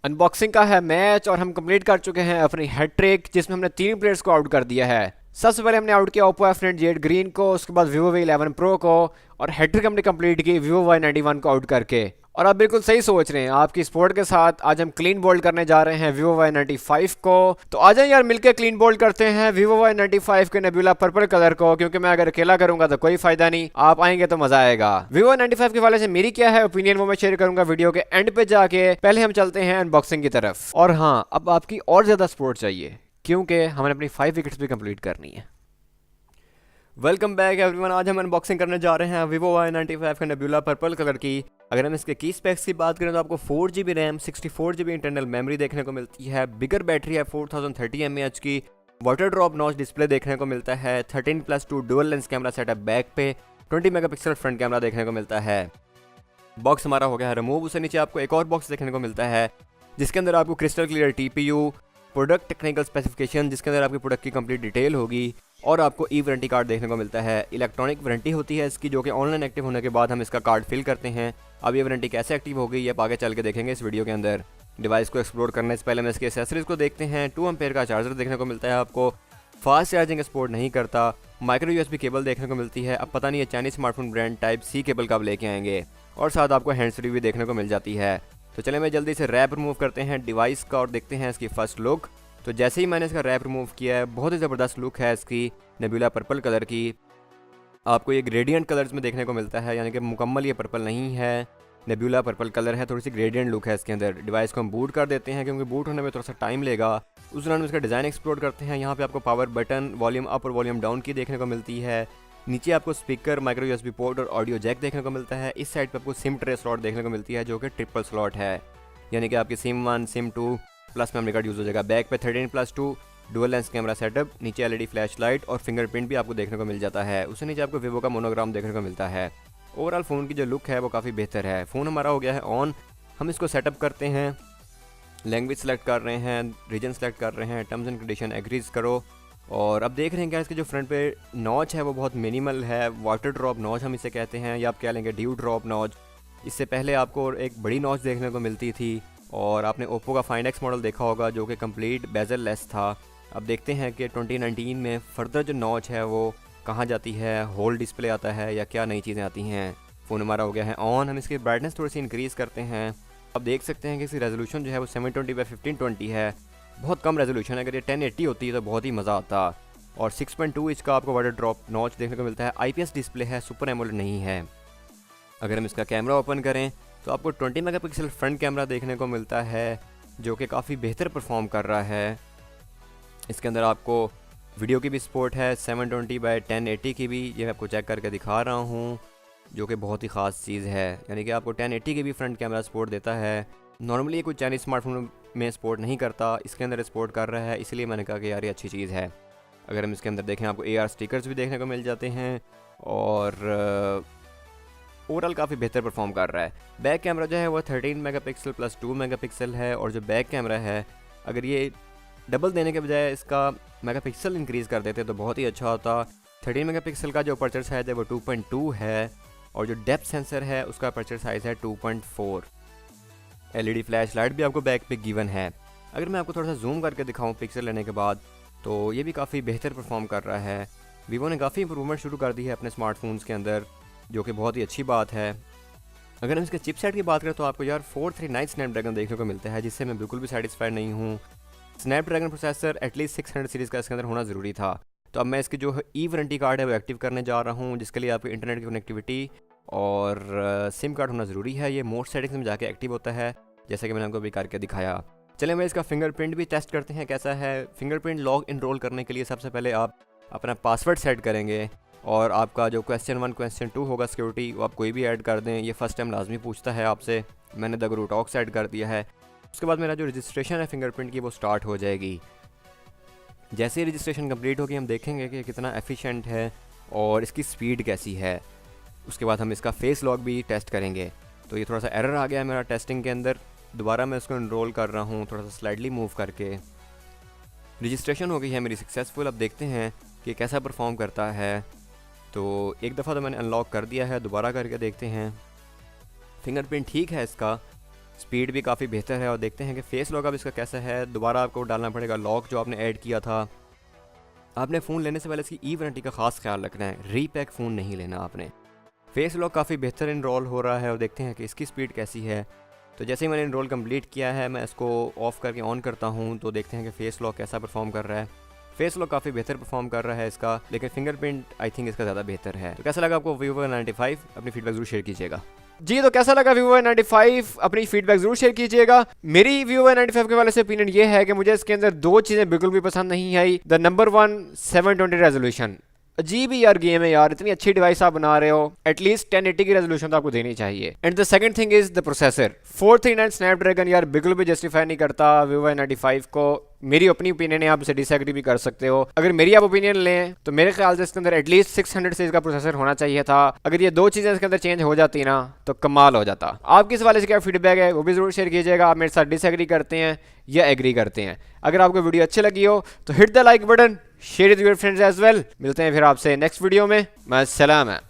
Unboxing का है match और हम कंप्लीट कर चुके हैं अपनी हैट्रिक जिसमें हमने 3 प्लेयर्स को आउट कर दिया है। सबसे पहले हमने आउट किया ओप्पो F9 जेड ग्रीन को, उसके बाद Vivo V11 Pro को, और हैट्रिक हमने कंप्लीट की Vivo Y91 को आउट करके। और आप बिल्कुल सही सोच रहे हैं, आपकी सपोर्ट के साथ आज हम क्लीन बोल्ड करने जा रहे हैं Vivo Y95 को। तो आ जाए यार मिलके क्लीन बोल्ड करते हैं Vivo Y95 के नेबुला पर्पल कलर को, क्योंकि मैं अगर अकेला करूंगा तो कोई फायदा नहीं, आप आएंगे तो मजा आएगा। Vivo Y95 के वाले से मेरी क्या है ओपिनियन वो मैं शेयर करूंगा वीडियो के एंड पे जाके। पहले हम चलते हैं अनबॉक्सिंग की तरफ। और हाँ, अब आपकी और ज्यादा सपोर्ट चाहिए क्योंकि हमें अपनी 5 विकेट्स भी कंप्लीट करनी है। Welcome back everyone. आज हम अनबॉक्सिंग करने जा रहे हैं Vivo Y95 का नेबुला पर्पल कलर की। अगर हम इसके की स्पेक्स की बात करें तो आपको 4GB RAM 64GB internal memory देखने को मिलती है। बिगर बैटरी है 4030 mAh की। वाटर ड्रॉप नॉच डिस्प्ले देखने को मिलता है। 13+2 dual lens camera setup back पे। 20 मेगापिक्सल फ्रंट कैमरा देखने को मिलता है। बॉक्स हमारा हो गया है रिमूव। उससे नीचे आपको एक और बॉक्स देखने को मिलता है जिसके अंदर आपको crystal clear TPU, product technical specification जिसके अंदर आपकी प्रोडक्ट की कंप्लीट डिटेल होगी, और आपको ई वारंटी कार्ड देखने को मिलता है। इलेक्ट्रॉनिक वारंटी होती है इसकी, जो कि ऑनलाइन एक्टिव होने के बाद हम इसका कार्ड फिल करते हैं। अब ये वारंटी कैसे एक्टिव होगी ये आगे चल के देखेंगे इस वीडियो के अंदर। डिवाइस को एक्सप्लोर करने से पहले हम इसके एसेसरीज को देखते हैं। 2 एम्पेयर का चार्जर देखने को मिलता है आपको। फास्ट चार्जिंग सपोर्ट नहीं करता। माइक्रो USB केबल देखने को मिलती है। अब पता नहीं है Chinese smartphone brand type C cable कब लेके आएंगे। और साथ आपको हैंड्स फ्री भी देखने को मिल जाती है। तो चले मैं जल्दी से रैप रिमूव करते हैं डिवाइस का और देखते हैं इसकी फर्स्ट लुक। तो जैसे ही मैंने इसका रैप रिमूव किया है, बहुत ही ज़बरदस्त लुक है इसकी नेबुला पर्पल कलर की। आपको ये ग्रेडियंट कलर्स में देखने को मिलता है, यानी कि मुकम्मल ये पर्पल नहीं है, नेबुला पर्पल कलर है। थोड़ी सी ग्रेडियंट लुक है इसके अंदर। डिवाइस को हम बूट कर देते हैं क्योंकि बूट होने में थोड़ा सा टाइम लेगा। उस दौरान इसका डिज़ाइन एक्सप्लोर करते हैं। यहाँ पे आपको पावर बटन, वॉल्यूम अप और वॉल्यूम डाउन की देखने को मिलती है। नीचे आपको स्पीकर, माइक्रो USB पोर्ट और ऑडियो जैक देखने को मिलता है। इस साइड पर आपको सिम ट्रे स्लॉट देखने को मिलती है जो कि ट्रिपल स्लॉट है, यानी कि आपकी SIM 1 SIM 2 plus memory card use हो जाएगा। बैक पे 13+2 डुअल लेंस कैमरा सेटअप, नीचे LED फ्लैश लाइट और फिंगरप्रिंट भी आपको देखने को मिल जाता है। उससे नीचे आपको Vivo का मोनोग्राम देखने को मिलता है। ओवरऑल फ़ोन की जो लुक है वो काफ़ी बेहतर है। फ़ोन हमारा हो गया है ऑन। हम इसको सेटअप करते हैं। लैंग्वेज सेलेक्ट कर रहे हैं, रीजन सेलेक्ट कर रहे हैं, टर्म्स एंड कंडीशन एग्रीज करो। और अब देख रहे हैं क्या इसके जो फ्रंट पे नॉच है वो बहुत मिनिमल है। वाटर ड्रॉप नॉच हम इसे कहते हैं, या आप कह लेंगे ड्यू ड्रॉप नॉच। इससे पहले आपको एक बड़ी नॉच देखने को मिलती थी। और आपने ओप्पो का Find X मॉडल देखा होगा जो कि कंप्लीट बेजल लेस था। अब देखते हैं कि 2019 में फर्दर जो नॉच है वो कहाँ जाती है, होल डिस्प्ले आता है या क्या नई चीज़ें आती हैं। फ़ोन हमारा हो गया है ऑन। हम इसकी ब्राइटनेस थोड़ी सी इंक्रीज़ करते हैं। अब देख सकते हैं कि इसकी रेजोल्यूशन जो है वो 720x1520 है। बहुत कम रेजोल्यूशन है। अगर ये 1080 होती है तो बहुत ही मज़ा आता। और 6.2 इंच का आपको वाटर ड्रॉप नॉच देखने को मिलता है। IPS डिस्प्ले है, सुपर एमोलेड नहीं है। अगर हम इसका कैमरा ओपन करें तो आपको 20 मेगापिक्सल फ्रंट कैमरा देखने को मिलता है जो कि काफ़ी बेहतर परफॉर्म कर रहा है। इसके अंदर आपको वीडियो की भी सपोर्ट है, 720x1080 की भी, ये मैं आपको चेक करके दिखा रहा हूँ, जो कि बहुत ही ख़ास चीज़ है। यानी कि आपको 1080 की भी फ्रंट कैमरा सपोर्ट देता है। नॉर्मली ये कोई चाइनीज स्मार्टफोन में सपोर्ट नहीं करता, इसके अंदर सपोर्ट कर रहा है, इसलिए मैंने कहा कि यार ये अच्छी चीज़ है। अगर हम इसके अंदर देखें आपको AR स्टिकर्स भी देखने को मिल जाते हैं। और ओवरऑल काफ़ी बेहतर परफॉर्म कर रहा है। बैक कैमरा जो है वो 13 मेगापिक्सल प्लस 2 मेगापिक्सल है। और जो बैक कैमरा है, अगर ये डबल देने के बजाय इसका मेगापिक्सल इंक्रीज़ कर देते तो बहुत ही अच्छा होता। 13 मेगापिक्सल का जो अपर्चर साइज़ है वो 2.2 है। और जो डेप्थ सेंसर है उसका अपर्चर साइज़ है 2.4। LED फ्लैश लाइट भी आपको बैक पे गिवन है। अगर मैं आपको थोड़ा सा जूम करके दिखाऊँ पिक्सल लेने के बाद, तो ये भी काफ़ी बेहतर परफॉर्म कर रहा है। Vivo ने काफ़ी इंप्रूवमेंट शुरू कर दी है अपने स्मार्टफोन्स के अंदर, जो कि बहुत ही अच्छी बात है। अगर हम इसके चिपसेट की बात करें तो आपको यार 439 स्नैपड्रैगन देखने को मिलता है, जिससे मैं बिल्कुल भी सेटिस्फाइड नहीं हूँ। स्नैपड्रैगन प्रोसेसर एटलीस्ट 600 सीरीज़ का इसके अंदर होना ज़रूरी था। तो अब मैं इसकी जो ई वारंटी कार्ड है वो एक्टिव करने जा रहा हूँ, जिसके लिए आपको इंटरनेट की कनेक्टिविटी और सिम कार्ड होना ज़रूरी है। ये मोड सेटिंग्स में जाके एक्टिव होता है, जैसे कि मैंने आपको अभी करके दिखाया। चलिए मैं इसका फिंगरप्रिंट भी टेस्ट करते हैं कैसा है। फिंगरप्रिंट लॉग इनरोल करने के लिए सबसे पहले आप अपना पासवर्ड सेट करेंगे, और आपका जो क्वेश्चन 1 क्वेश्चन 2 होगा सिक्योरिटी, वो आप कोई भी ऐड कर दें। ये फर्स्ट टाइम लाजमी पूछता है आपसे। मैंने द गुरु टॉक्स ऐड कर दिया है। उसके बाद मेरा जो रजिस्ट्रेशन है फिंगरप्रिंट की वो स्टार्ट हो जाएगी। जैसे ही रजिस्ट्रेशन कंप्लीट होगी हम देखेंगे कि कितना एफिशिएंट है और इसकी स्पीड कैसी है। उसके बाद हम इसका फेस लॉक भी टेस्ट करेंगे। तो ये थोड़ा सा एरर आ गया है मेरा टेस्टिंग के अंदर। दोबारा मैं इसको इनरोल कर रहा हूँ थोड़ा सा स्लाइडली मूव करके। रजिस्ट्रेशन हो गई है मेरी सक्सेसफुल। अब देखते हैं कि कैसा परफॉर्म करता है। तो एक दफ़ा तो मैंने अनलॉक कर दिया है, दोबारा करके देखते हैं। फिंगरप्रिंट ठीक है इसका, स्पीड भी काफ़ी बेहतर है। और देखते हैं कि फेस लॉक अब इसका कैसा है। दोबारा आपको डालना पड़ेगा लॉक जो आपने ऐड किया था। आपने फ़ोन लेने से पहले इसकी ई वारंटी का खास ख्याल रखना है, रीपैक फ़ोन नहीं लेना आपने। फेस लॉक काफ़ी बेहतर इनरोल हो रहा है और देखते हैं कि इसकी स्पीड कैसी है। तो जैसे ही मैंने इनरोल कंप्लीट किया है, मैं इसको ऑफ़ करके ऑन करता हूँ तो देखते हैं कि फेस लॉक कैसा परफॉर्म कर रहा है। फेस लॉक काफ़ी बेहतर परफॉर्म कर रहा है इसका, लेकिन फिंगरप्रिंट आई थिंक इसका ज़्यादा बेहतर है। तो कैसा लगा आपको Vivo Y95? अपनी फीडबैक जरूर शेयर कीजिएगा। जी, तो कैसा लगा Vivo Y95? अपनी फीडबैक जरूर शेयर कीजिएगा। मेरी Vivo Y95 के वाले से ओपिनियन ये है कि मुझे इसके अंदर दो चीज़ें बिल्कुल भी पसंद नहीं आई। The number 1, 720 resolution. अजीब ही यार गेम है यार, इतनी अच्छी डिवाइस आप बना रहे हो, एटलीस्ट 1080 की रेजोल्यूशन तो आपको देनी चाहिए। And the second thing is the processor 439 Snapdragon यार बिल्कुल भी जस्टिफाई नहीं करता Vivo Y95 को। मेरी अपनी ओपिनियन है, आप इसे डिसएग्री भी कर सकते हो। अगर मेरी आप ओपिनियन लें तो मेरे ख्याल से इसके अंदर एटलीस्ट 600 सीरीज का प्रोसेसर होना चाहिए था। अगर ये दो चीज़ें इसके अंदर चेंज हो जाती ना तो कमाल हो जाता। आपकी इस वाले से क्या फीडबैक है वो भी जरूर शेयर कीजिएगा। आप मेरे साथ डिसएग्री करते हैं या एग्री करते हैं। अगर आपको वीडियो अच्छी लगी हो तो hit the like button, share with your friends as well. मिलते हैं फिर आपसे नेक्स्ट वीडियो में। मास्सलामा।